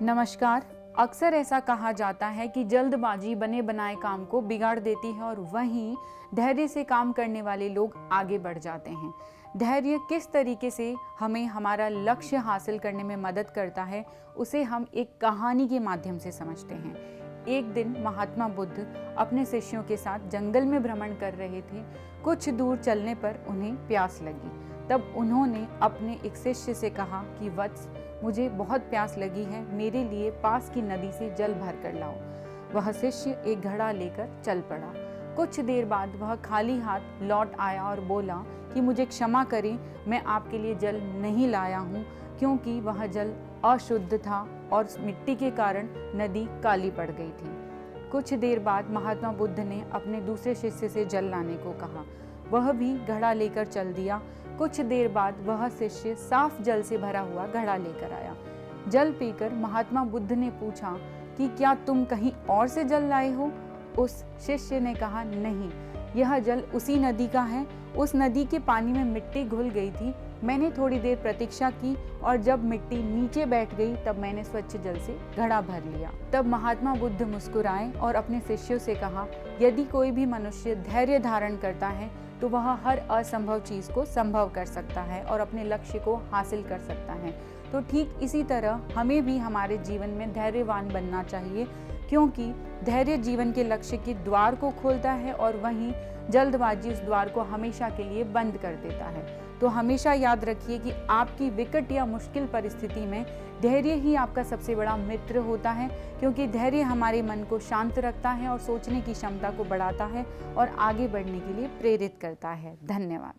नमस्कार। अक्सर ऐसा कहा जाता है कि जल्दबाजी बने बनाए काम को बिगाड़ देती है और वहीं धैर्य से काम करने वाले लोग आगे बढ़ जाते हैं। धैर्य किस तरीके से हमें हमारा लक्ष्य हासिल करने में मदद करता है, उसे हम एक कहानी के माध्यम से समझते हैं। एक दिन महात्मा बुद्ध अपने शिष्यों के साथ जंगल में भ्रमण कर रहे थे। कुछ दूर चलने पर उन्हें प्यास लगी। तब उन्होंने अपने एक शिष्य से कहा कि वत्स, मुझे बहुत प्यास लगी है, मेरे लिए पास की नदी से जल भर कर लाओ। वह शिष्य एक घड़ा लेकर चल पड़ा। कुछ देर बाद वह खाली हाथ लौट आया और बोला कि मुझे क्षमा करें, मैं आपके लिए जल नहीं लाया हूँ, क्योंकि वह जल अशुद्ध था और मिट्टी के कारण नदी काली पड़ गई थी। कुछ देर बाद महात्मा बुद्ध ने अपने दूसरे शिष्य से जल लाने को कहा। वह भी घड़ा लेकर चल दिया। कुछ देर बाद वह शिष्य साफ जल से भरा हुआ घड़ा लेकर आया। जल पीकर महात्मा बुद्ध ने पूछा कि क्या तुम कहीं और से जल लाए हो? उस शिष्य ने कहा, नहीं, यह जल उसी नदी का है। उस नदी के पानी में मिट्टी घुल गई थी। मैंने थोड़ी देर प्रतीक्षा की और जब मिट्टी नीचे बैठ गई तब मैंने स्वच्छ जल से घड़ा भर लिया। तब महात्मा बुद्ध मुस्कुराए और अपने शिष्यों से कहा, यदि कोई भी मनुष्य धैर्य धारण करता है तो वह हर असंभव चीज को संभव कर सकता है और अपने लक्ष्य को हासिल कर सकता है। तो ठीक इसी तरह हमें भी हमारे जीवन में धैर्यवान बनना चाहिए, क्योंकि धैर्य जीवन के लक्ष्य के द्वार को खोलता है और वहीं जल्दबाजी उस द्वार को हमेशा के लिए बंद कर देता है। तो हमेशा याद रखिए कि आपकी विकट या मुश्किल परिस्थिति में धैर्य ही आपका सबसे बड़ा मित्र होता है, क्योंकि धैर्य हमारे मन को शांत रखता है और सोचने की क्षमता को बढ़ाता है और आगे बढ़ने के लिए प्रेरित करता है। धन्यवाद।